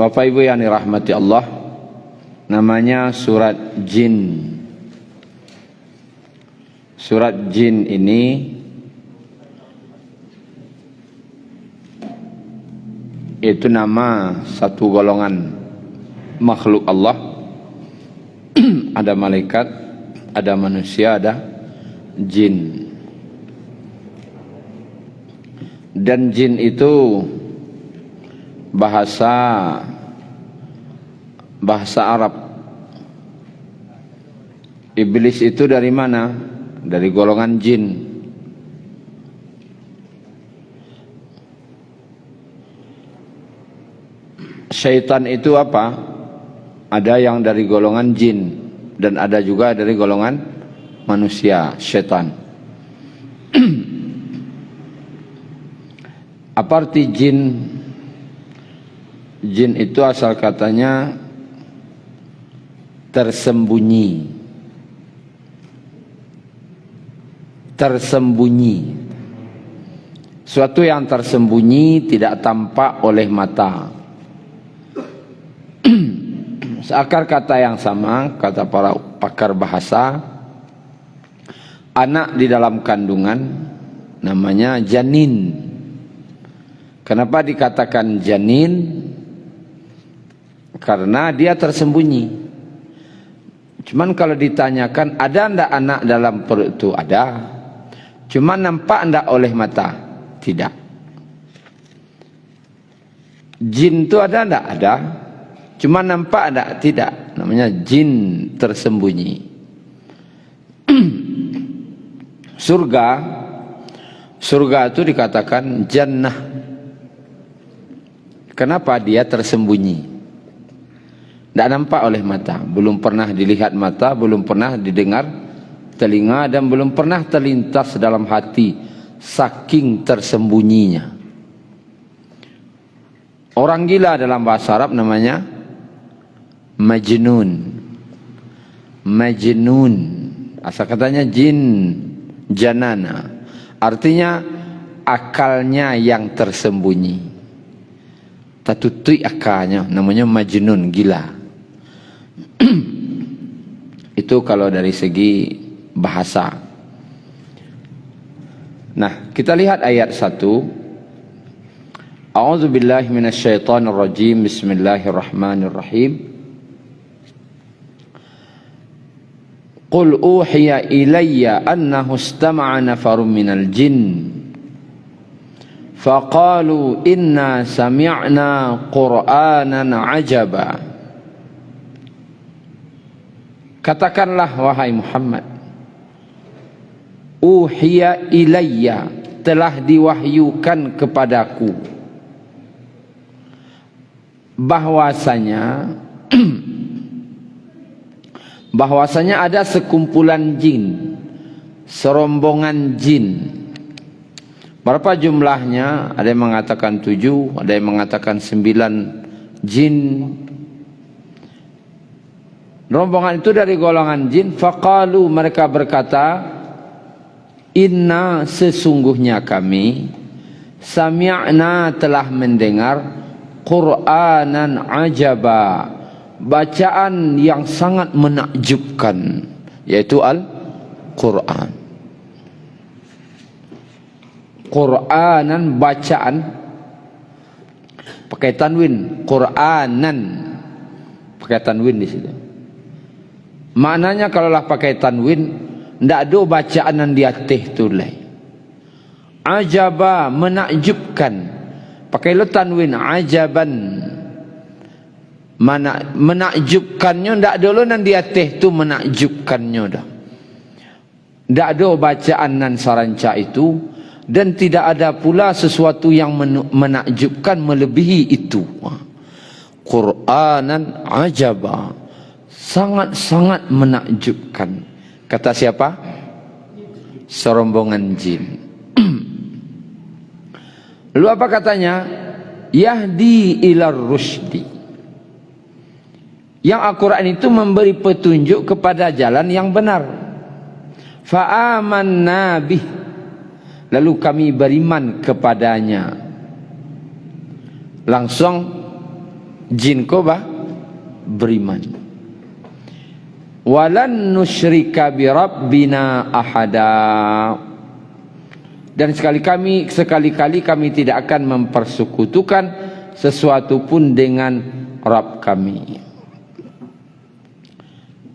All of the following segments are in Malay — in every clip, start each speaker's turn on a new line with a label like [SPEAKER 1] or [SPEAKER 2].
[SPEAKER 1] Bapak Ibu yang dirahmati Allah, namanya surat Jin. Surat Jin ini itu nama satu golongan makhluk Allah. Ada malaikat, ada manusia, ada jin. Dan jin itu bahasa Arab. Iblis itu dari mana? Dari golongan jin. Syaitan itu apa? Ada yang dari golongan jin dan ada juga dari golongan manusia, syaitan. Apa arti jin? Jin itu asal katanya tersembunyi. Tersembunyi. Suatu yang tersembunyi tidak tampak oleh mata. Seakar kata yang sama, kata para pakar bahasa, anak di dalam kandungan namanya janin. Kenapa dikatakan janin? Karena dia tersembunyi. Cuman kalau ditanyakan ada ndak anak dalam perut itu? Ada. Cuman nampak ndak oleh mata? Tidak. Jin itu ada ndak? Ada. Cuman nampak ndak? Tidak. Namanya jin tersembunyi. Surga itu dikatakan jannah. Kenapa? Dia tersembunyi. Tidak nampak oleh mata, belum pernah dilihat mata, belum pernah didengar telinga, dan belum pernah terlintas dalam hati, saking tersembunyinya. Orang gila dalam bahasa Arab namanya majnun. Majnun, asal katanya jin, janana, artinya akalnya yang tersembunyi. Tatutui akalnya, namanya majnun, gila. Itu kalau dari segi bahasa. Nah, kita lihat ayat 1. A'udzubillahi minasyaitonir rajim. Bismillahirrahmanirrahim. Qul uhiya ilayya annahu istama'a nafarun minal jinn faqalu inna sami'na qur'anan ajaba. Katakanlah wahai Muhammad, uhiya ilayya, telah diwahyukan kepadaku bahwasanya ada sekumpulan jin, serombongan jin. Berapa jumlahnya? Ada yang mengatakan 7, ada yang mengatakan 9 jin. Rombongan itu dari golongan jin. Faqalu, mereka berkata, inna, sesungguhnya kami, sami'na, telah mendengar, Qur'anan ajaba, bacaan yang sangat menakjubkan, yaitu Al-Qur'an. Qur'anan, bacaan, pakai tanwin, Qur'anan, pakai tanwin di situ. Maknanya kalaulah pakai tanwin, ndak ada bacaan yang di atas tu lai. Ajaba, menakjubkan. Pakai lo tanwin, ajaban. Menakjubkannya ndak ada lo yang di atas tu menakjubkannya dah. Ndak ada bacaan nan saranca itu, dan tidak ada pula sesuatu yang menakjubkan melebihi itu. Qur'anan ajaba, sangat-sangat menakjubkan. Kata siapa? Serombongan jin. Lalu apa katanya? Yahdi ilar rusydi. Yang Al-Quran itu memberi petunjuk kepada jalan yang benar. Fa'amanna bih, lalu kami beriman kepadanya. Langsung Jin ko beriman. Walan nusyrika bi rabbina ahada. Dan sekali-kali kami tidak akan mempersekutukan sesuatu pun dengan Rabb kami.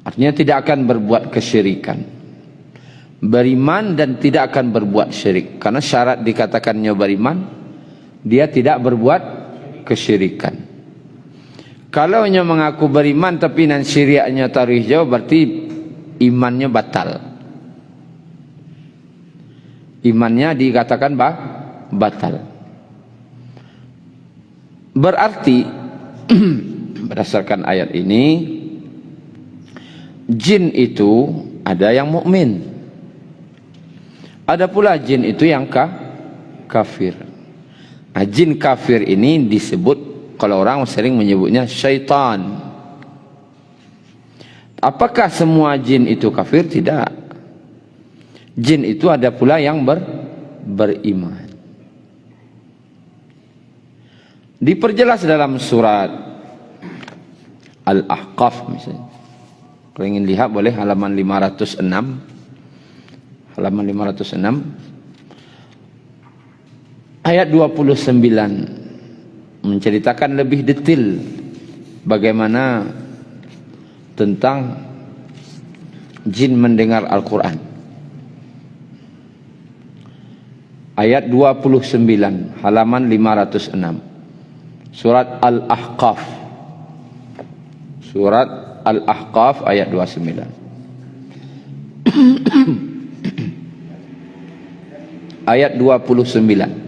[SPEAKER 1] Artinya tidak akan berbuat kesyirikan. Beriman dan tidak akan berbuat syirik. Karena syarat dikatakannya beriman, dia tidak berbuat kesyirikan. Kalau nya mengaku beriman tapi nan syiriaknya taruh jauh, berarti imannya batal. Imannya dikatakan batal. Berarti berdasarkan ayat ini, jin itu ada yang mukmin, ada pula jin itu yang kafir. Nah, jin kafir ini disebut, kalau orang sering menyebutnya syaitan. Apakah semua jin itu kafir? Tidak. Jin itu ada pula yang beriman. Diperjelas dalam surat Al-Ahqaf misalnya. Kalau ingin lihat boleh halaman 506. Halaman 506. Ayat 29 menceritakan lebih detail bagaimana tentang jin mendengar Al-Quran. Ayat 29 halaman 506 surat Al-Ahqaf. Surat Al-Ahqaf ayat 29. Ayat 29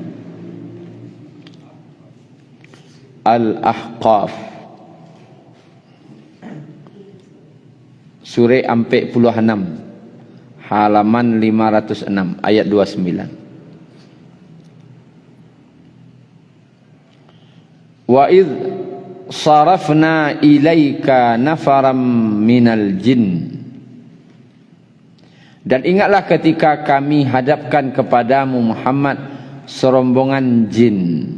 [SPEAKER 1] Al-Ahqaf surah Ampek Puluh 6 halaman 506 ayat 29. Wa idh sarafna ilaika nafaram minal jin. Dan ingatlah ketika kami hadapkan kepadamu Muhammad serombongan jin.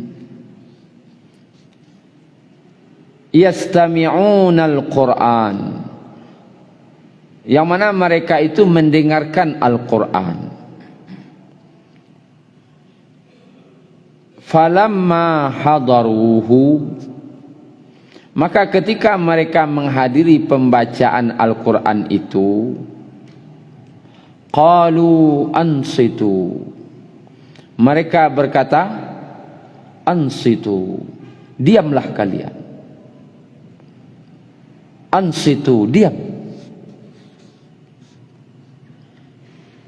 [SPEAKER 1] Yastami'unal Qur'an. Yang mana mereka itu mendengarkan Al-Quran. Falamma hadaruhu, maka ketika mereka menghadiri pembacaan Al-Quran itu, qalu ansitu, mereka berkata ansitu, diamlah kalian. Ansitu, diam.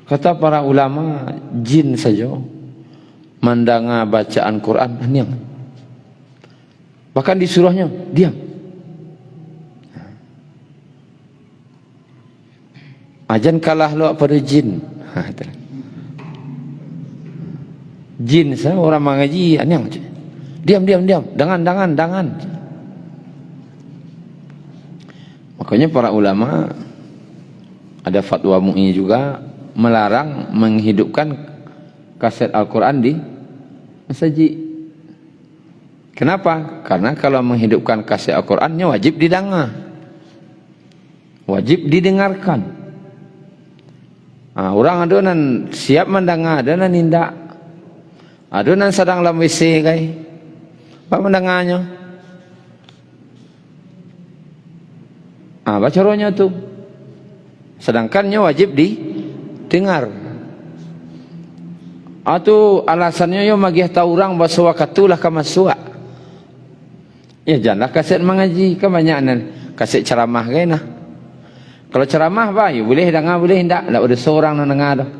[SPEAKER 1] Kata para ulama, jin saja mendengar bacaan Quran, diam. Bahkan disuruhnya diam. Ajan kalah lo pada jin. Jin saya orang mengaji, diam, diam. Dangan. Makanya para ulama ada fatwa MUI juga melarang menghidupkan kaset Al-Quran di masjid. Kenapa? Karena kalau menghidupkan kaset Al-Qurannya wajib didengar, wajib didengarkan. Orang adonan siap mendengar, adonan indak, adonan sedang dalam WC kai, apa mendengarnya? Baca rohnya tu, sedangkannya wajib didengar. Atau alasannya yo magih tahu orang bahasa wakatulah kamasua. Ya janganlah kaset mengaji, kebanyakan kaset ceramah kena. Kalau ceramah ya boleh dengar, boleh ndak ada seorang yang dengar dah.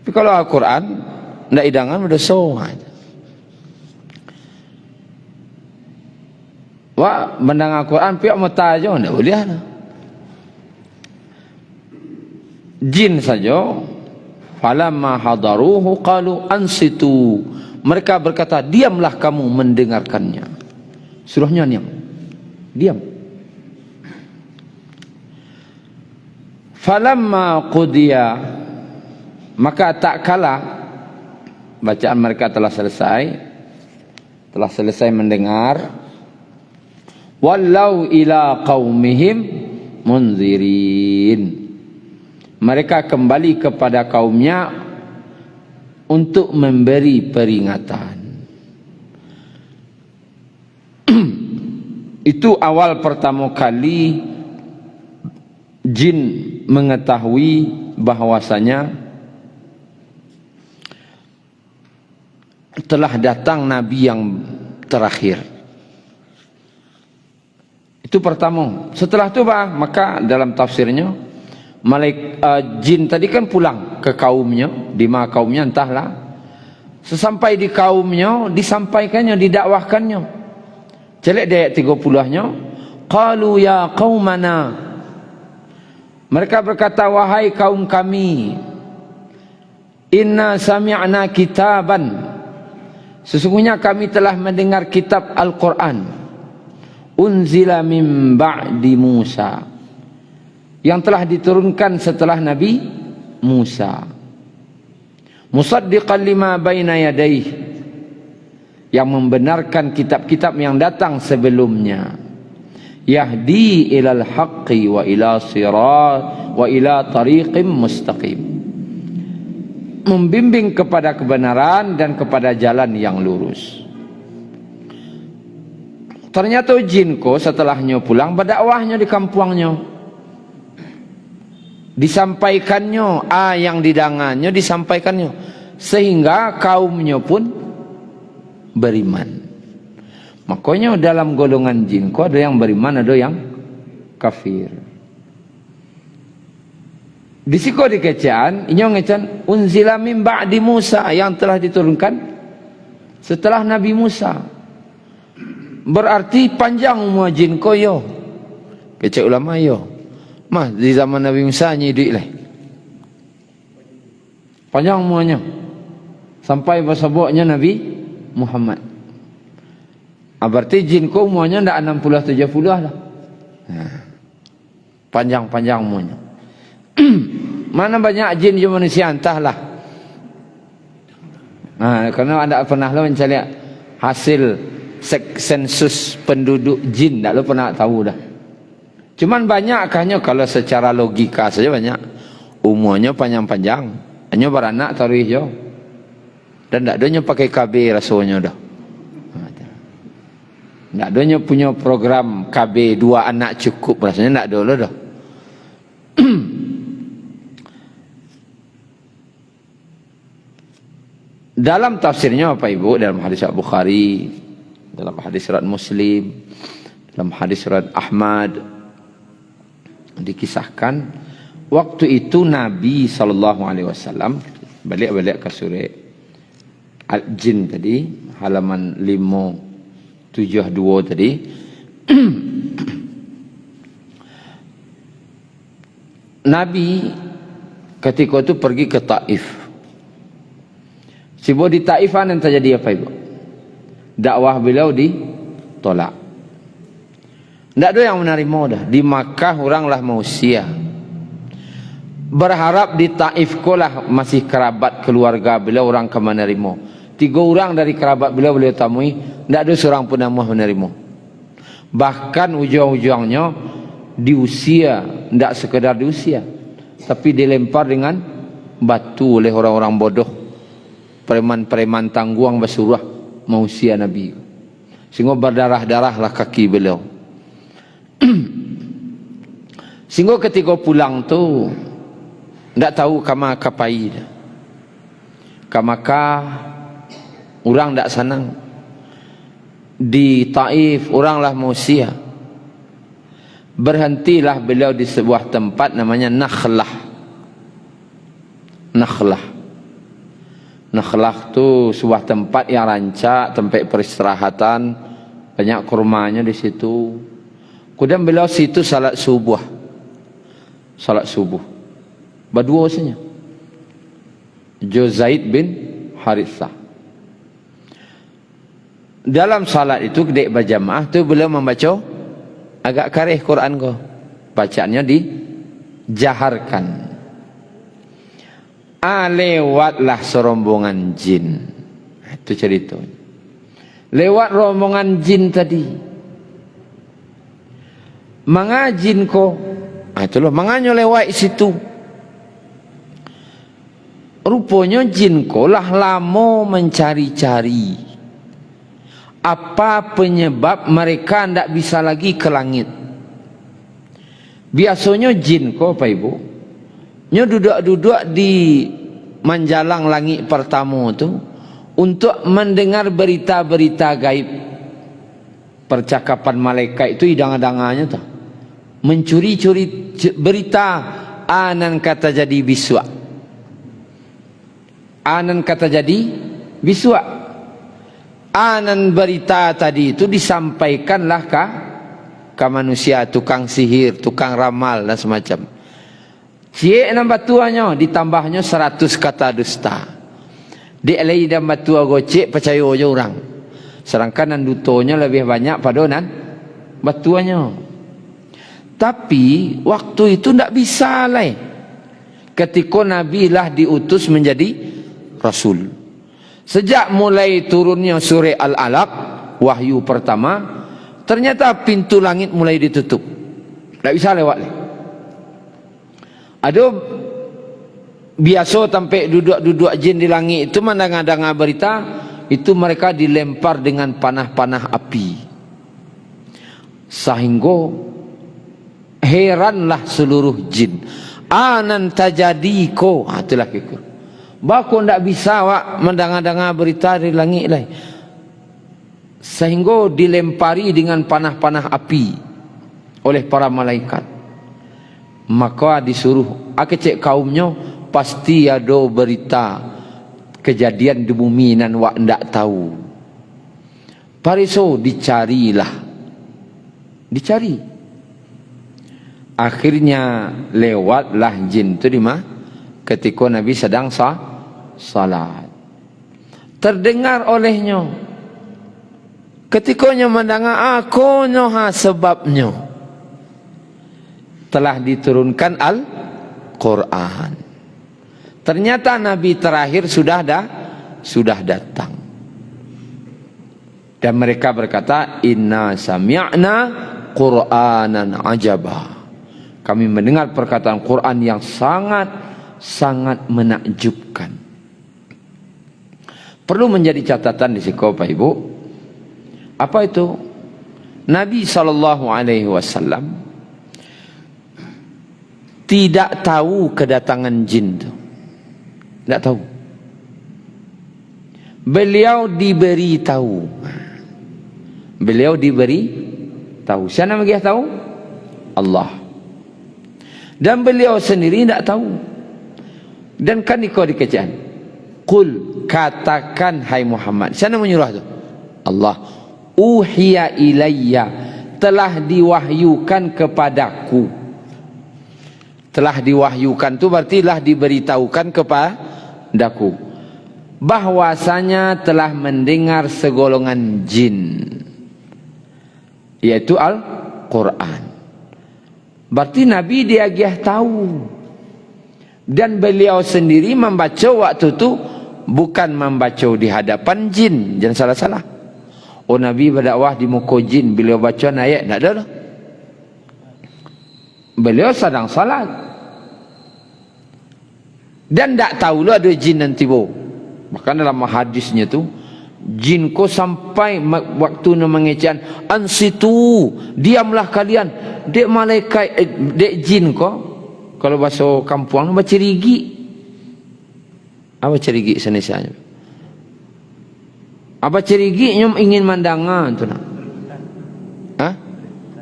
[SPEAKER 1] Tapi kalau Al-Quran ndak idangan ada seorang. Wah, mendengar Al-Quran pihak mata aja ndak boleh dah. Jin saja. Falamma hadaruhu qalu ansitu, mereka berkata diamlah kamu mendengarkannya. Suruhnya diam. Falamma qudiya, maka tak kala bacaan mereka telah selesai mendengar, wallau ila qaumihim munzirin. Mereka kembali kepada kaumnya untuk memberi peringatan. Itu awal pertama kali jin mengetahui bahwasanya telah datang nabi yang terakhir. Itu pertama. Setelah itu maka dalam tafsirnya jin tadi kan pulang ke kaumnya, di mana kaumnya entahlah. Sesampai di kaumnya disampaikannya, didakwahkannya. Celek di ayat 30-nya, qalu ya qaumana. Mereka berkata, wahai kaum kami, inna sami'na kitaban. Sesungguhnya kami telah mendengar kitab Al-Quran. Unzila min ba'di Musa. Yang telah diturunkan setelah Nabi Musa. Musaddiqan lima baina yadayhi. Yang membenarkan kitab-kitab yang datang sebelumnya. Yahdi ilal haqqi wa ila sirat wa ila tariqim mustaqim. Membimbing kepada kebenaran dan kepada jalan yang lurus. Ternyata jin ko setelahnya pulang berdakwahnya di kampungnya. Disampaikannya yang didangannya disampaikannya sehingga kaumnya pun beriman. Makanya dalam golongan jin ko ada yang beriman, ada yang kafir. Di siko di kecaan inyo ngecan unzila min ba'di Musa, yang telah diturunkan setelah Nabi Musa. Berarti panjang umur jin ko yo. Kecak ulama yo. Mah di zaman Nabi Musa nyidik lah. Panjang umurnya. Sampai bersaboknya Nabi Muhammad. Berarti jin ko umurnya ndak 60-70 lah. Panjang-panjang umurnya. Mana banyak jin je manusia entahlah. Karena anda pernah lo mencari hasil sensus penduduk jin, tak lo pernah tahu dah. Cuman banyakkahnya kalau secara logika saja banyak. Umurnya panjang-panjang. Hanya beranak taruh hijau. Dan tak adanya pakai KB rasanya dah. Tak adanya punya program KB 2 anak cukup rasanya, tak ada dah. Dalam tafsirnya Bapak Ibu, dalam hadis Al-Bukhari, dalam hadis riwayat Muslim, dalam hadis riwayat Ahmad, dikisahkan waktu itu Nabi SAW, balik ke surah Al-Jin tadi, halaman 572 tadi. Nabi ketika itu pergi ke Taif. Sibo di Taifan yang terjadi apa Ibu? Dakwah beliau ditolak. Tidak ada yang menerima dah. Di Makkah oranglah manusia. Berharap di Taif kolah masih kerabat keluarga beliau orang ke menerima. 3 orang dari kerabat beliau temui, tidak ada seorang pun yang mau menerima. Bahkan ujung-ujungnya diusia, tidak sekedar diusia, tapi dilempar dengan batu oleh orang-orang bodoh. Preman-preman tangguang bersuruh mausia Nabi. Sehingga berdarah-darahlah kaki beliau. Sehingga ketika pulang tu tidak tahu kama kapai. Kamaka orang tidak senang. Di Taif oranglah mausia. Berhentilah beliau di sebuah tempat namanya Nakhlah. Nakhlah tu sebuah tempat yang rancak, tempat peristirahatan, banyak kurmanya di situ. Kemudian beliau situ salat subuh. Berdua saja. Zaid bin Harithah. Dalam salat itu kedek berjamaah tu beliau membaca agak karih Quran ko. Bacaannya dijaharkan. Lewatlah serombongan jin. Itu cerita. Lewat rombongan jin tadi. mangajin ko. Itulah manganyo lewat situ. Rupanya jin ko lah lama mencari-cari apa penyebab mereka tidak bisa lagi ke langit. Biasanya jin ko Pak Ibu, nyo duduk-duduk di menjalang langit pertama tu untuk mendengar berita-berita gaib. Percakapan malaikat itu idang-idangannya tu mencuri-curi berita. Anan kata jadi biswa, anan kata jadi biswa. Anan berita tadi itu disampaikanlah ke manusia, tukang sihir, tukang ramal dan semacam. Cie enam batuannya ditambahnya 100 kata dusta. Di alai dan batua gocek percaya aja orang. Sedangkan nan dutonya lebih banyak pada nan batuannya. Tapi waktu itu tidak bisa lah. Ketika Nabi lah diutus menjadi Rasul. Sejak mulai turunnya surah Al-Alaq, wahyu pertama, ternyata pintu langit mulai ditutup. Tak bisa lewat. Ada biasa sampai duduk-duduk jin di langit itu mendengar berita, itu mereka dilempar dengan panah-panah api. Sehingga heranlah seluruh jin. Anan tajadi ko. Itulah kekal. Bako ndak bisa wak mendengar berita di langit lah. Sehingga dilempari dengan panah-panah api oleh para malaikat. Maka disuruh akecek kaumnya pasti ada berita kejadian di bumi nan wak ndak tahu. Pariso dicarilah. Dicari. Akhirnya lewatlah jin itu di mana? Ketika Nabi sedang salat. Terdengar olehnya. Ketikanya mendengar aku nyoha sebabnya. Telah diturunkan Al-Quran. Ternyata Nabi terakhir sudah datang. Dan mereka berkata, Inna sami'na Qur'anan ajaba. Kami mendengar perkataan Quran yang sangat menakjubkan. Perlu menjadi catatan di sini Bapak Ibu. Apa itu? Nabi SAW tidak tahu kedatangan jin itu. Tidak tahu. Beliau diberi tahu. Beliau diberi tahu. Siapa yang tahu? Allah. Dan beliau sendiri tidak tahu. Dan kan ikut dikecaan. Qul, katakan hai Muhammad. Siapa menyuruh itu? Allah. Uhiya ilayya, telah diwahyukan kepadaku. Telah diwahyukan itu berarti telah diberitahukan kepadaku bahwasanya telah mendengar segolongan jin, yaitu Al-Quran. Berarti Nabi dia tahu. Dan beliau sendiri membaca waktu itu bukan membaca di hadapan jin. Jangan salah-salah. Oh, Nabi berdakwah di muka jin, beliau baca ayat, tak ada lah. Beliau sedang salat. Dan tak tahu lah ada jin nanti bo. Bahkan dalam hadisnya tu, jin ko sampai waktu nak mengecam, ansitu, diamlah kalian. Dek malaikat, dek jin ko, kalau bahasa kampung baca rigi. Apa cerigi senesanya? Apa cerigi nyom ingin mandangan tu nak? Hah?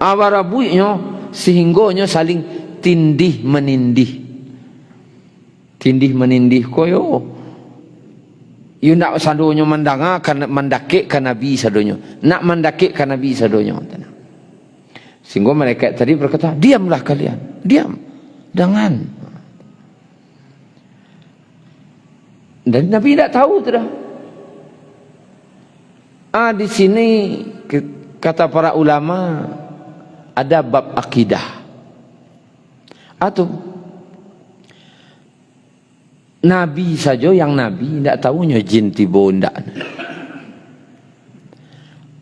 [SPEAKER 1] Apa rabuinya sehingga nyo saling tindih menindih. Tindih menindih koyo. You nak sadonyo mandanga kan mendakik kan Nabi sadonyo. Nak mendakik kan Nabi sadonyo. Sehingga mereka tadi berkata, diamlah kalian. Diam. Jangan. Dan Nabi tidak tahu tu dah. Di sini kata para ulama ada bab akidah. Atau Nabi saja yang Nabi tidak tahunya jin tiba ndak.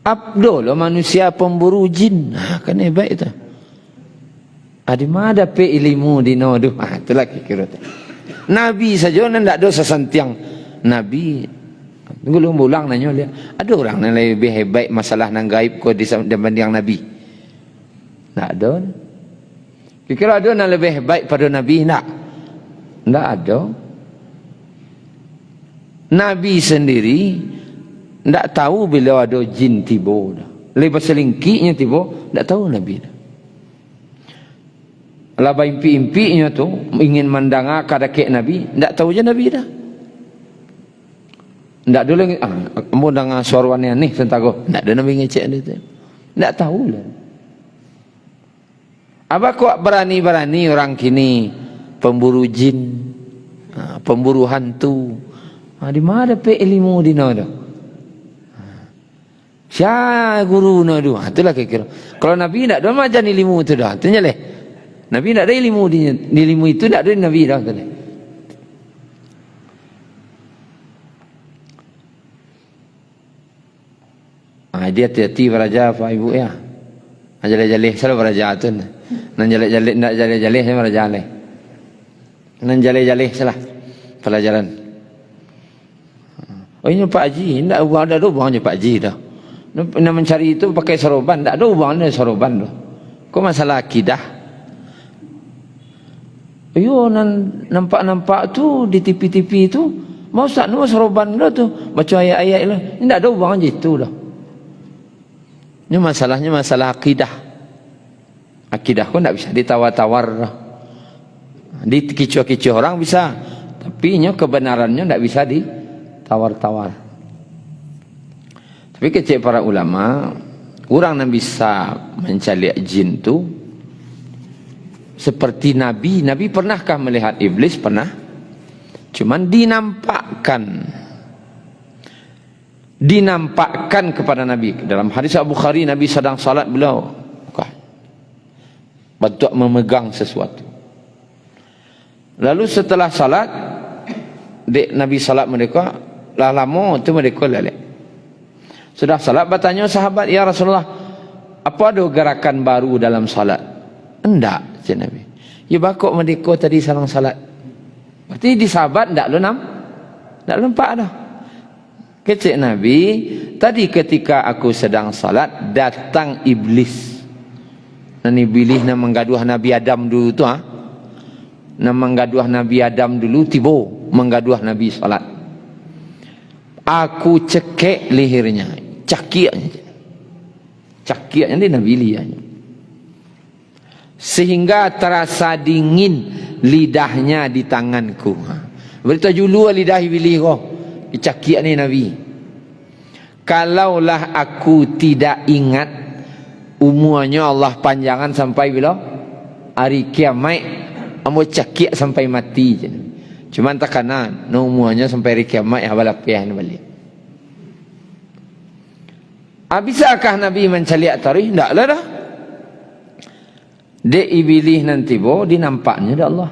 [SPEAKER 1] Abdul manusia pemburu jin. Kan hebat itu. Adi mana pe ilmu dino tu. Itulah kira. Nabi saja nan tak ada sesantiang Nabi. Tunggu ulang nanya dia. Ada orang yang lebih hebat masalah nang gaib ko dibanding Nabi. Tak ada. Kira ada yang lebih hebat pada Nabi tak? Tak ada. Nabi sendiri tak tahu bila ada jin tiba. Lebih selingkiknya tiba, tak tahu Nabi dah. Laba impi-impinya tu ingin mendengar kadakek Nabi, tak tahu je Nabi dah. Tak dulu kamu dengar suara wanita ni sentago. Tak ada Nabi ngecek dia tu. Tak tahu lah. Apa kok berani-berani orang kini pemburu jin, pemburu hantu. Di mana pe ilmu dino dah? Siapa guru no tu? Itulah kira. Kalau Nabi tak ada macam ilmu tu dah. Tanya leh. Nabi tak ada ilmu di ilmu itu, tak ada Nabi dah. Dia hati-hati beraja Pak Ibu ya. Jalih-jalih selalu beraja tu. Nan jalih-jalih nak jalih-jalih saya beraja leh. Nan jalih-jalih salah pelajaran. Oh ini Pak Haji, tak ubah ada ubahnya Pak Haji dah. Nak mencari itu pakai soroban, tak ada ubahnya soroban tu. Kau masalah akidah. Ayo nampak-nampak tu di TV-TV tu mau Ustaz nu seroban dah tu baca ayat-ayat lah. Ini tak ada hubungan gitu dah. Ini masalahnya masalah akidah. Akidah pun tak bisa ditawar-tawar dah. Dikicau-kicau orang bisa, tapi nya kebenarannya tak bisa ditawar-tawar. Tapi kecil para ulama, orang yang bisa mencari jin tu seperti Nabi. Nabi pernahkah melihat iblis? Pernah. Cuman dinampakkan kepada Nabi. Dalam hadis Abu Bukhari, Nabi sedang salat beliau bantu memegang sesuatu. Lalu setelah salat, Nabi salat mereka, lama tu mereka lelek. Sudah salat bertanya sahabat, ya Rasulullah, apa ada gerakan baru dalam salat? Enggak. Nabi. Ya bakok merdeka tadi salang salat. Berarti di sahabat tak nampak dah. Kecik Nabi, tadi ketika aku sedang salat datang iblis. Dan iblis nak menggaduh Nabi Adam dulu tu Nak menggaduh Nabi Adam dulu tiba menggaduh Nabi salat. Aku cekek lehernya, cakiknya. Cakiknya dia Nabi lihatnya. Sehingga terasa dingin lidahnya di tanganku. Berita julu lidah iblis kau. Cakik ni Nabi. Kalaulah aku tidak ingat umurnya Allah panjangan sampai bila? Hari kiamat. Ambo cakik sampai mati je. Cuma tak kena umurnya sampai hari kiamat balapiah balik. Bisakah Nabi mencaliak tarikh? Taklah dah. Dek iblis nanti dinampaknya dah Allah.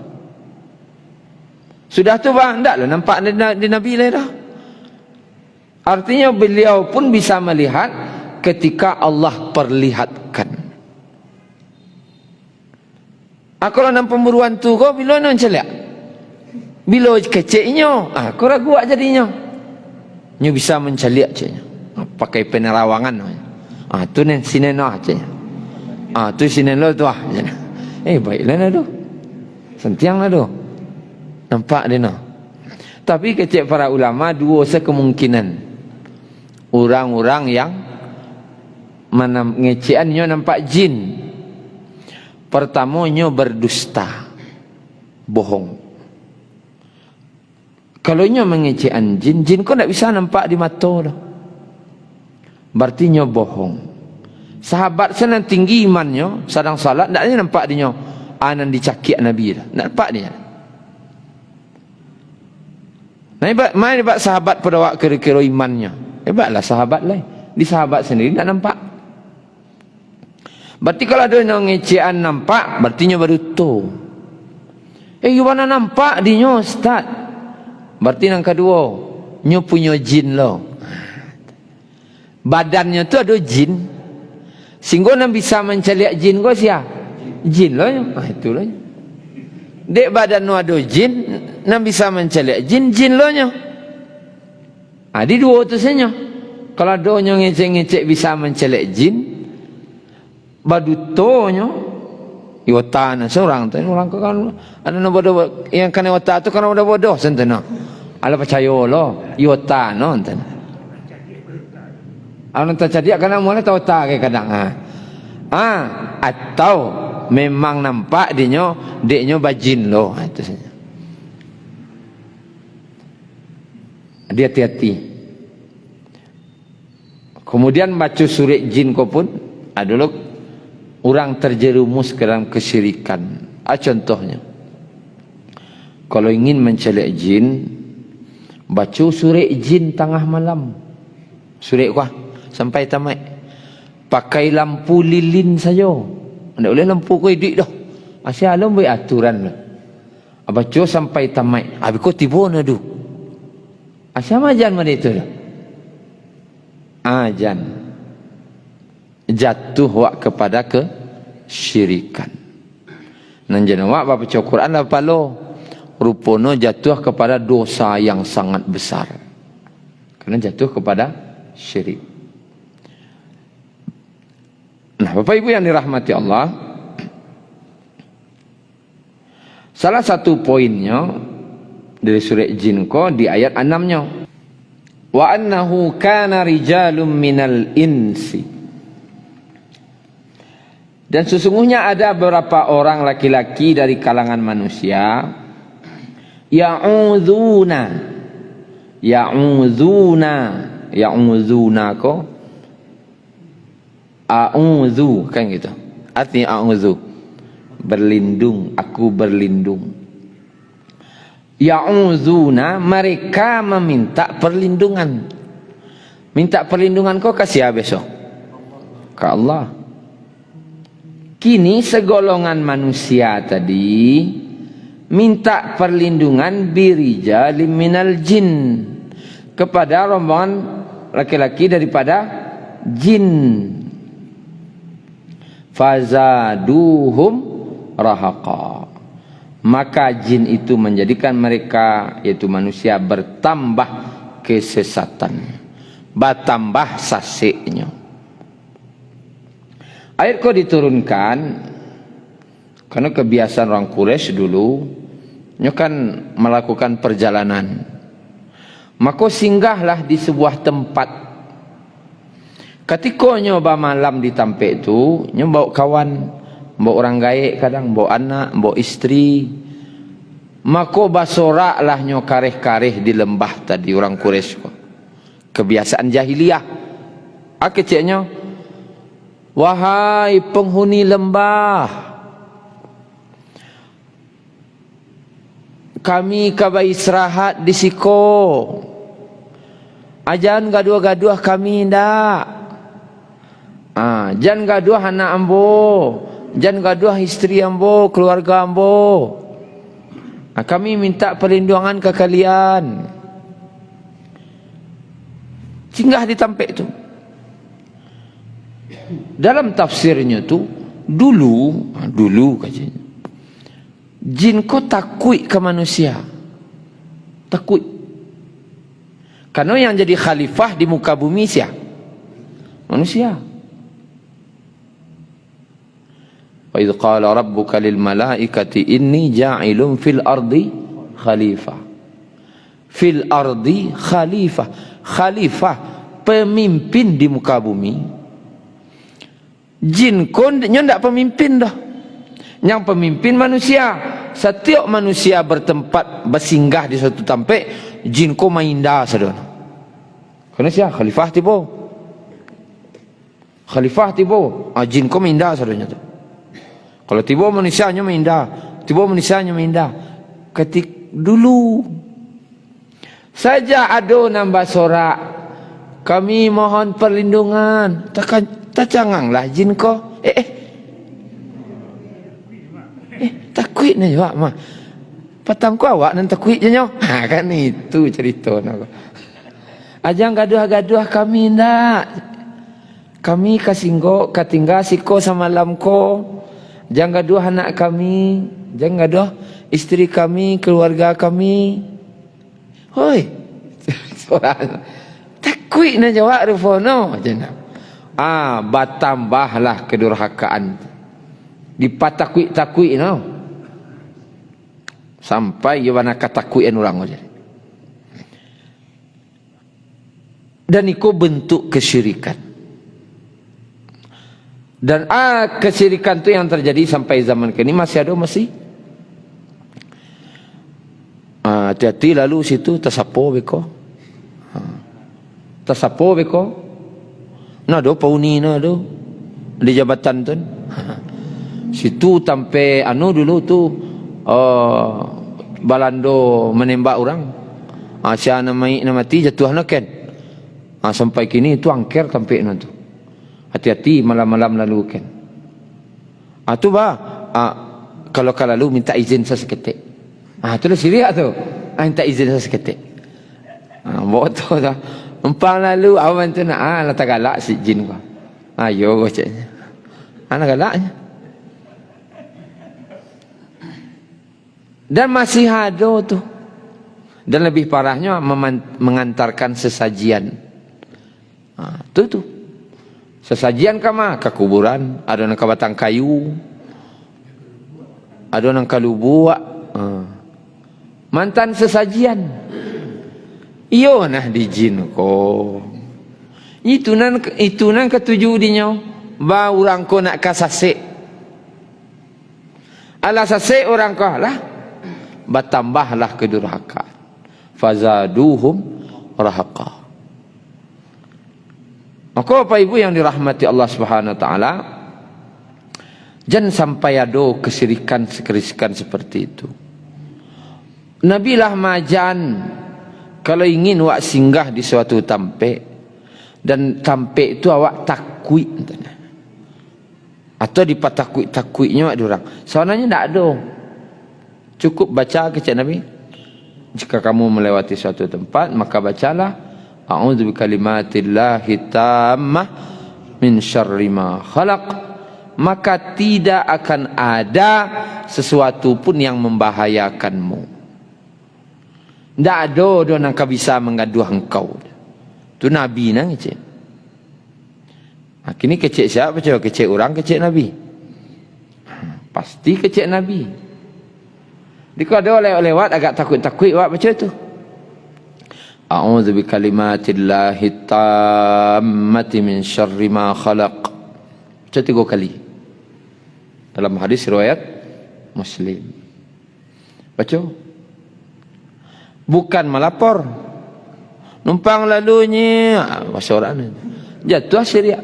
[SPEAKER 1] Sudah tu bang, taklah nampak di Nabi lah dah. Artinya beliau pun bisa melihat ketika Allah perlihatkan. Kalau nampak pemburuan tu kau bila nak celiak? Bila keceknya, kau ragu jadinya. Nyu bisa menceliak cenya. Pakai penerawangan. Tu nen sinena cenya. Tu sini lo tu baiklah lah tu. Sentiang lah tu. Nampak dia no. Tapi kecil para ulama dua sekemungkinan. Orang-orang yang ngeceannya nampak jin. Pertamanya berdusta. Bohong. Kalau nya mengecean jin, jin kau tak bisa nampak di mata dah. Berarti nya bohong. Sahabat senang tinggi imannya, sedang salat, tak ada nampak dia anan dicakik Nabi dah. Tak nampak dia. Mana hebat sahabat pada waktu kira-kira imannya. Hebatlah sahabat lah. Di sahabat sendiri tak nampak. Berarti kalau ada yang ngecean nampak, berarti nya baru tu. Gimana nampak dia Ustaz? Berarti yang kedua, nya punya jin lo. Badannya tu ada jin. Sehingga nak bisa menceliak jin kau siapa? jin lo nya. Itulah. Dek badan nu ada jin, nan bisa mencelek jin lo nya. Di dua utusannya. Kalau donya ngecek bisa mencelek jin, badutonya iwatana seorang tu orang kan ada no bodoh yang kena wata tu kan udah bodoh sentena. Ala percaya lo iwatana enten. Anu tak jadi kana mulai tahu tak kadang atau memang nampak deknya bajin lo itu saja. Dia hati-hati. Kemudian baca surat jin ko pun adalah orang terjerumus ke dalam kesyirikan. Contohnya, kalau ingin mencelek jin, baca surat jin tengah malam. Surat kuah sampai tamat. Pakai lampu lilin saja. Tak boleh lampu kau hidup dah. Asyik alam buat aturan lah. Baca sampai tamat. Habis kau tiba nadu. Asyik majan mana itu dah. Ajan jatuh wak kepada kesyirikan. Nan jeneng wak baca Quran lah palo rupono jatuh kepada dosa yang sangat besar. Karena jatuh kepada syirik. Nah, Bapak Ibu yang dirahmati Allah, salah satu poinnya dari surah Jin ko di ayat 6-nya. Wa annahu kana rijalun minal insi. Dan sesungguhnya ada beberapa orang laki-laki dari kalangan manusia ya'udzuuna ko a'udzu kan gitu. Artinya a'udzu berlindung, aku berlindung. Ya'udzuna, mereka meminta perlindungan. Minta perlindungan kau kasih besok ke Allah. Kini segolongan manusia tadi minta perlindungan birijalim minal jin, kepada rombongan laki-laki daripada jin. Fazaduhum rahaqa, maka jin itu menjadikan mereka, yaitu manusia, bertambah kesesatan, bertambah sasiknya. Ayat kau diturunkan karena kebiasaan orang Quraisy dulu nyo kan melakukan perjalanan. Maka singgahlah di sebuah tempat. Ketika nyoba malam di tempat itu, nyo bawa kawan, bawa orang gaek, kadang bawa anak, bawa istri. Maka basoraklah nyo kareh-kareh di lembah tadi orang Quraisy. Kebiasaan jahiliyah. Keceknya, wahai penghuni lembah, kami kabai istirahat di siko. Ajan gaduh-gaduh kami ndak. Jangan gaduh anak ambo, jangan gaduh istri ambo, keluarga ambo. Kami minta perlindungan ke kalian. Singgah di tempat itu. Dalam tafsirnya tu dulu katanya, jin ko takut ke manusia, takut. Karena yang jadi khalifah di muka bumi siapa? Manusia. Wa idh qala rabbuka lil malaikati inni ja'ilun fil ardi khalifah. Fil ardi khalifah. Khalifah, pemimpin di muka bumi. Jin kon nyo ndak pemimpin dah. Yang pemimpin manusia. Setiap manusia bertempat bersinggah di suatu tempat, jin ko maindah saudara. Karena siapa? Khalifah tibo. Khalifah tibo. Jin ko maindah saudara tu. Kalau tiba manusia nya minda, tiba manusia nya minda. Ketik dulu saja ada nambah sorak, kami mohon perlindungan. Tak canganglah jin ko. Takut ni awak mah. Patang ku awak nan takut je nyo. Kan itu cerita nak. Ajang gaduh-gaduh kami ndak. Kami kasinggo katinggal siko samalam ko. jangan gaduh anak kami, jangan gaduh isteri kami, keluarga kami. Hoi. Seorang takui na jawab refono jana. Bertambahlah kedurhakaan. Dipatakui no. Sampai gimana katakuin orang aja. Dan itu bentuk kesyirikan. Dan kesyirikan itu yang terjadi sampai zaman kini masih ada masih. Hati-hati lalu situ tersapo beko. Tersapo beko. Nado pauni nado di jabatan tu. Situ sampai dulu tu balando menembak orang. Sia mati jatuh ken. Sampai kini itu angker sampai tu. Hati-hati malam-malam lalu kan. Tu kalau lalu minta izin seseketik. Itulah syirik tu. Minta izin seseketik. Betul dah. Empang lalu awan tu nak letak galak si jin kau. Ayo goceknya. Anak galaknya. Dan masih ada tu. Dan lebih parahnya mengantarkan sesajian. Tu. Sesajian kama ke kuburan, ada nang batang kayu. Ada nang kalubua. Mantan sesajian. Iyo nah di jin ko. Itu nan ketujuh dinyo. Ba orang ko nak kasase. Ala sase orang ko lah. Bertambahlah kedurhakaan. Fazaduhum rahaqa. Maka Bapak Ibu yang dirahmati Allah Subhanahu wa taala, jangan sampai ada kesyirikan seperti itu. Nabilah majan kalau ingin awak singgah di suatu tampe, dan tampe itu awak takui atau dipatakui-takuinya awak diorang. Sebenarnya tidak ada. Cukup baca kecik Nabi. Jika kamu melewati suatu tempat, maka bacalah a'udzu bikalimatillahi tammah min syarri ma khalaq. Maka tidak akan ada sesuatu pun yang membahayakanmu. Tak ada orang yang bisa mengaduh engkau. Itu Nabi nang kecik. Kini kecik siapa? Kecik orang, kecik Nabi. Pasti kecik Nabi. Jika ada lewat agak takut-takut awak baca tu. A'udzu bikalimatillahi tammati min syarri ma khalaq. Baca 3 kali. Dalam hadis riwayat Muslim. Baca. Bukan melapor. Numpang lalunya masyarakat jatuh syirik.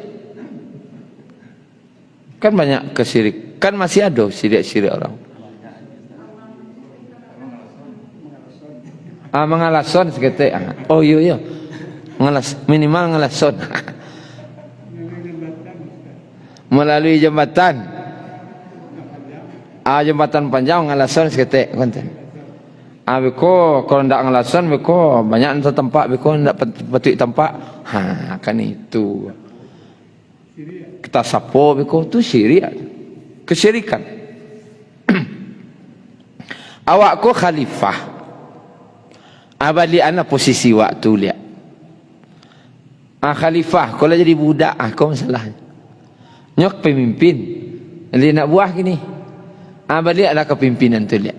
[SPEAKER 1] Kan banyak kesyirik. Kan masih ada syirik-syirik orang. Mengalason seketik. Oh iya. Minimal ngalason. Melalui jembatan. Jembatan panjang ngalason seketik konten. Beko kalau ndak ngalasan beko banyak anta tempat beko ndak petik tempat. Kan itu. Kita sapo beko tu syirik. Kesyirikan. Awak ko khalifah. Abali ana posisi waktu lihat. Khalifah kalau jadi budak kau masalah. Nyok pemimpin. Dia nak buah gini. Abali ada kepimpinan tu lihat.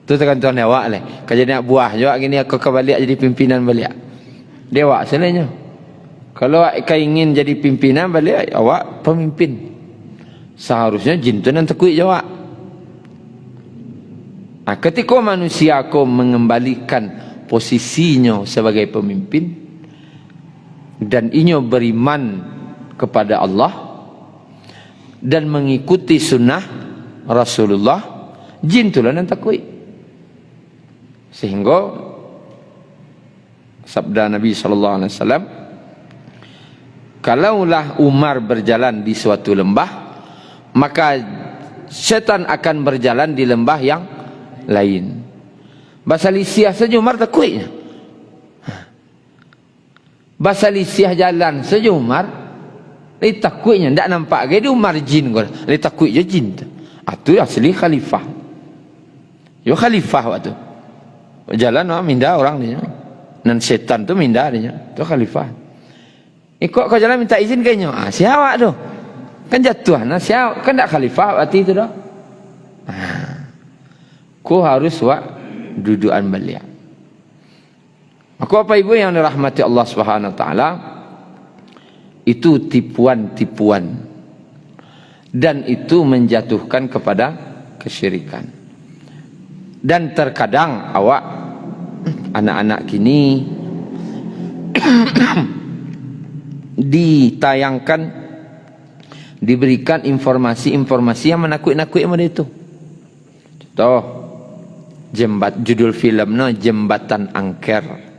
[SPEAKER 1] Tu tergantung awak lah. Kalau nak buah juga gini aku kebalik jadi pimpinan balik. Dia awak selainnya. Kalau awak ingin jadi pimpinan balik, awak pemimpin. Seharusnya jin tu nan takut jawab. Ketika manusia aku mengembalikan posisinya sebagai pemimpin dan inyo beriman kepada Allah dan mengikuti sunnah Rasulullah, jin tu lah nan takut. Sehingga sabda Nabi SAW, kalaulah Umar berjalan di suatu lembah, maka syaitan akan berjalan di lembah yang lain. Bahasa lisiah saja Umar takutnya. Bahasa lisiah jalan saja Umar, Li takutnya ndak nampak ke dia margin kau. Li takut je jin tu. Atu asli khalifah. Yo khalifah waktu. Jalan minda orang dia. Dan setan tu minda dia. Tu khalifah. Ikut kau jalan minta izin kayaknya. Siapa tu? Kan jatuh siapa? Kan tak khalifah waktu itu dah. Kau harus buat dudukan beliau. Aku apa ibu yang dirahmati Allah Subhanahu Wa Taala, itu tipuan-tipuan dan itu menjatuhkan kepada kesyirikan. Dan terkadang awak anak-anak kini ditayangkan, diberikan informasi-informasi yang menakut-nakut mereka itu. Contoh judul filmnya Jembatan Angker.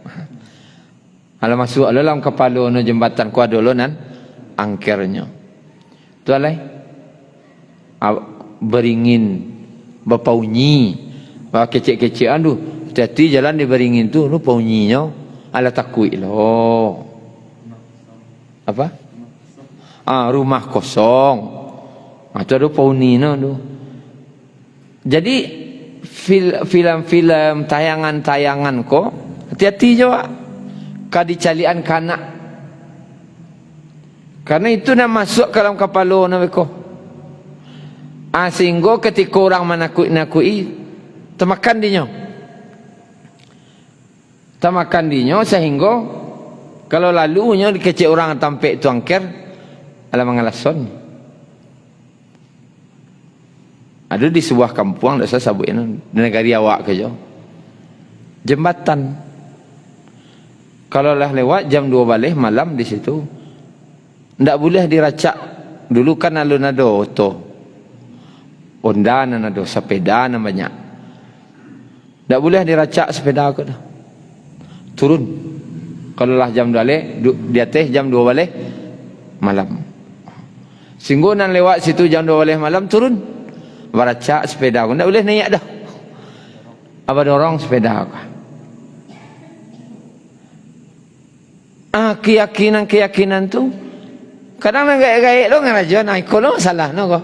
[SPEAKER 1] Kalau masuk dalam kepala no jembatan ku ada lonan angkernya. Tu alai beringin berpaunyi, kecek-kecek anu. Hati jalan di beringin tu lu paunyinya ala takut lo. Apa? Rumah kosong. Tu ada pauni no tu. Jadi film-film tayangan-tayangan ko hati-hati je wak. Kadicalian kanak. Karena itu nak masuk ke dalam kepala nak beko. Sehingga ketika orang menakut-nakui termakan dinyo. Termakan dinyo sehingga kalau lalunya dikecek orang tampek tu angker ala mangalason. Ada di sebuah kampung dak saya sabut ini negara awak ke jo. Jembatan. Kalau lah lewat jam 2 balik malam di situ, ndak boleh diracak. Dulu kan alun ada auto, Honda nan ada, sepeda nan banyak. Ndak boleh diracak sepeda aku dah. Turun. Kalau lah jam 2 balik, di atas jam 2 balik malam. Singgo nan lewat situ jam 2 balik malam turun. Beracak sepeda aku, ndak boleh naik dah. Apa dorong sepeda aku. Keyakinan tu kadang nak gaya-gaya lo ngarajon ikut lo salah no ko.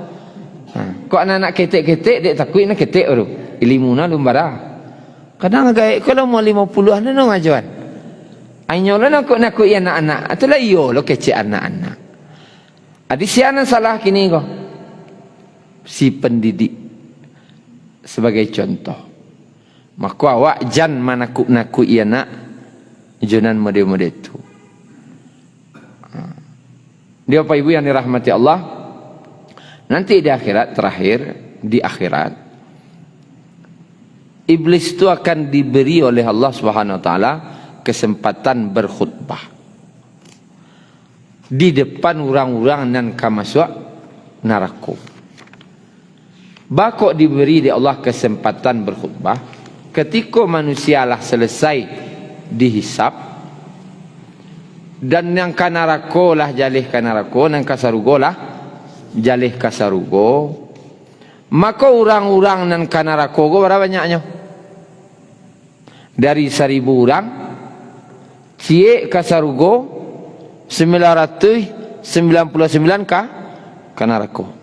[SPEAKER 1] Kok anak-anak ketek-ketek dek takut nak ketek baru. Ilmu na lumbara. Kadang gaya kalau mau 50-an no ngajuan. Ainyo lo nak anak-anak. Itulah iyo lo kecek anak-anak. Adi siana salah kini ko. Si pendidik sebagai contoh. Maka awak jan manakut-nakut anak jonan model-model itu. Dia Bapak Ibu yang dirahmati Allah, nanti di akhirat, terakhir di akhirat, iblis itu akan diberi oleh Allah Subhanahu Wa Taala kesempatan berkhutbah di depan orang-orang dan kamasuk neraka. Bakok diberi di Allah kesempatan berkhutbah ketika manusia lah selesai dihisap. Dan yang kanarako lah jalih kanarako, yang kasarugo lah jalih kasarugo. Maka orang-orang yang kanarako berapa banyaknya? Dari 1000 orang, cie kasarugo 999 kanarako.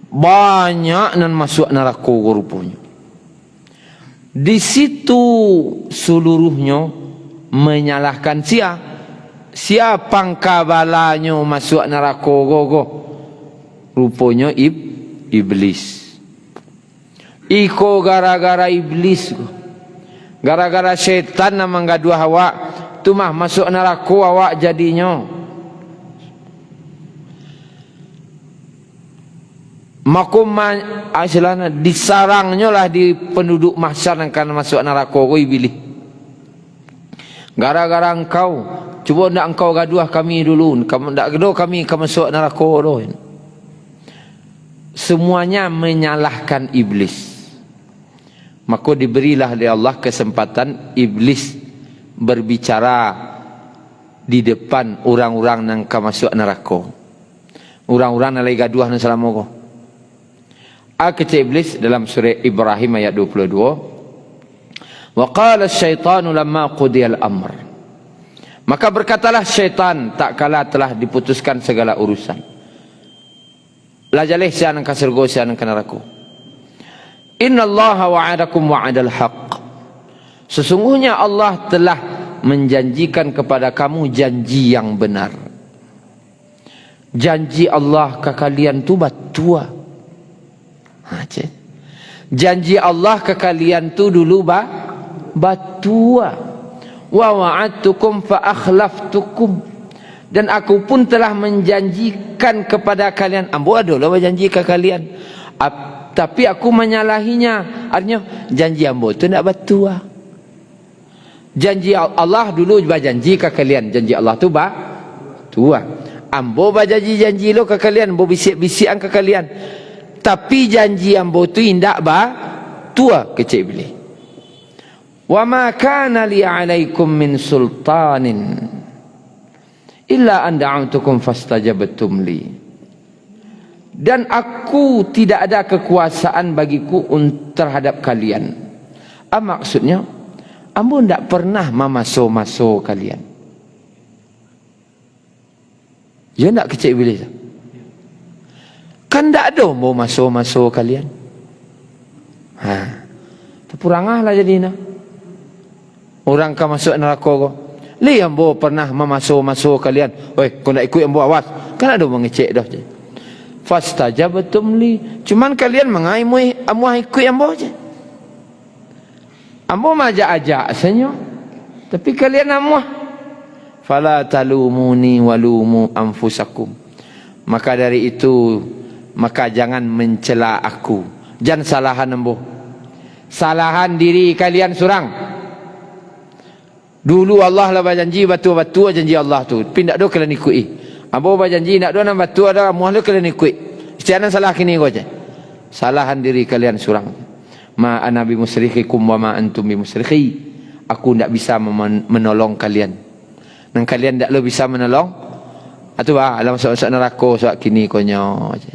[SPEAKER 1] Banyak yang masuk neraka rupanya. Di situ seluruhnya menyalahkan siapa kabalanya masuk neraka go. Rupanya iblis. Iko gara-gara iblis go. Gara-gara syaitan na manggaduh awak tu mah masuk neraka awak jadinya. Makuman asalana disarangnya lah di penduduk mahsyar yang akan masuk neraka go iblis. Gara-gara engkau, cuba nak engkau gaduh kami dulu, kamu nak gaduh kami masuk neraka doh. Semuanya menyalahkan iblis. Maka diberilah oleh Allah kesempatan iblis berbicara di depan orang-orang yang akan masuk neraka. Orang-orang yang lagi gaduh nan selama ko. Kata iblis dalam surah Ibrahim ayat 22. Wa qala asy-syaitanu lamma qudiya al-amr Maka berkatalah syaitan tak kala telah diputuskan segala urusan. Lajalih sian ka surga sian ka neraka. Innallaha wa'adakum wa'adal haqq. Sesungguhnya Allah telah menjanjikan kepada kamu janji yang benar. Janji Allah ke kalian tu batua. Janji Allah ke kalian tu dulu batua. Wa wa'adtukum fa akhlaftukum. Dan aku pun telah menjanjikan kepada kalian. Ambo adalah berjanji ke kalian. Tapi aku menyalahinya. Artinya janji ambo tu nak batua. Janji Allah dulu berjanji ke kalian. Janji Allah tu batua. Ambo berjanji lo ke kalian. Ambo bisik-bisikan ke kalian. Tapi janji ambo tu indak batua kecil boleh. Wa ma kana li 'alaikum min sultanin illa an da'autukum fastajabtum li. Dan aku tidak ada kekuasaan bagiku terhadap kalian. Maksudnya ambo tidak pernah memaso-maso kalian. Ya tidak kecil bilis. Kan tidak ada mau maso-maso kalian. Terpurangah lah jadinya. Orang kan masuk neraka kau. Li ambo pernah memaso-maso kalian. Oi, kau nak ikut ambo awas. Kan ada mengecek dah je. Fastajabtum li. Cuman kalian mengaimui ambo ikut ambo je. Ambo majak-ajak senyum. Tapi kalian ambo. Fala talumuni walumu anfusakum. Maka dari itu, maka jangan mencela aku. Jangan salahan ambo. Salahan diri kalian surang. Dulu Allah lah berjanji batu-batu janji Allah tu. Pindak do kalian ikuti. Ambo berjanji nak do nang batu ada muah kalian ikuti. Istianan salah kini kau je. Salahan diri kalian surang. Ma ana bi musrikhikum wa ma antum bi musrikhi. Aku tidak bisa menolong kalian. Dan kalian tidak bisa menolong. Itu alam masuk neraka sebab kini konyo je.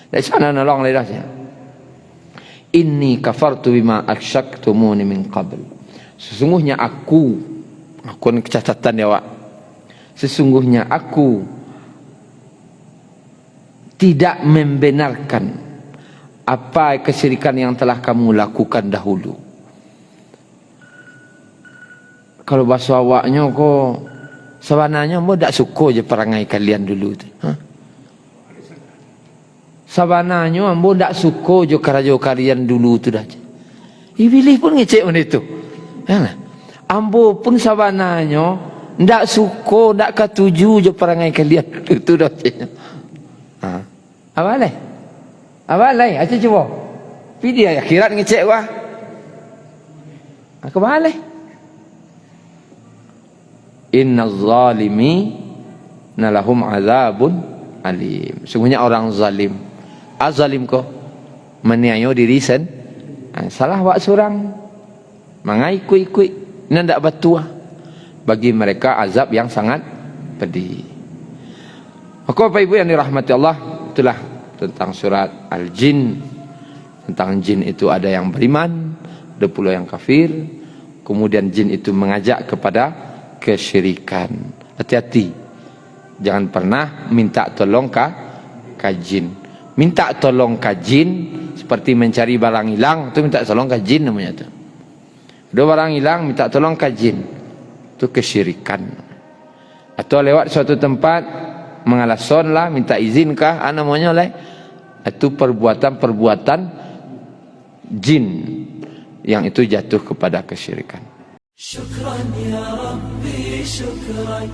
[SPEAKER 1] Dari sana nolong lagi dah. Inni kafartu bima asyaktumuni min qabl. Sesungguhnya aku ni catatan dia awak. Sesungguhnya aku tidak membenarkan apa kesyirikan yang telah kamu lakukan dahulu. Kalau bahasa awaknya kok sebenarnya mo tak suka je perangai kalian dulu tu. Sebenarnya ambo tak suka je keraja kalian dulu tu dah. Iblis pun ngecek benda itu. Ambo pun sebenarnya tak suka, tak ketuju je perangai kalian dulu tu dah. Apa leh? Apa leh? Aja cuba. Video akhirat ngecek wah. Aku baleh. Innaz zalimi nalahum azabun alim. Sungguhnya orang zalim. Azalim ko meniayo diri sen. Salah wak surang. Mangaikui-kui nandak batua. Bagi mereka azab yang sangat pedih. Maka Bapak Ibu yang dirahmati Allah, itulah tentang surat Al-Jin. Tentang jin itu ada yang beriman, ada pula yang kafir. Kemudian jin itu mengajak kepada kesyirikan. Hati-hati. Jangan pernah minta tolong ke jin. Minta tolong ke jin seperti mencari barang hilang, itu minta tolong ke jin namanya tu. Ada barang hilang minta tolong ke jin. Itu kesyirikan. Atau lewat suatu tempat mengalason lah, minta izin kah namanya lah. Itu perbuatan-perbuatan jin yang itu jatuh kepada kesyirikan. Syukran ya Rabbi, syukran.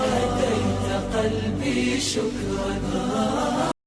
[SPEAKER 1] Hadaita qalbi, syukran.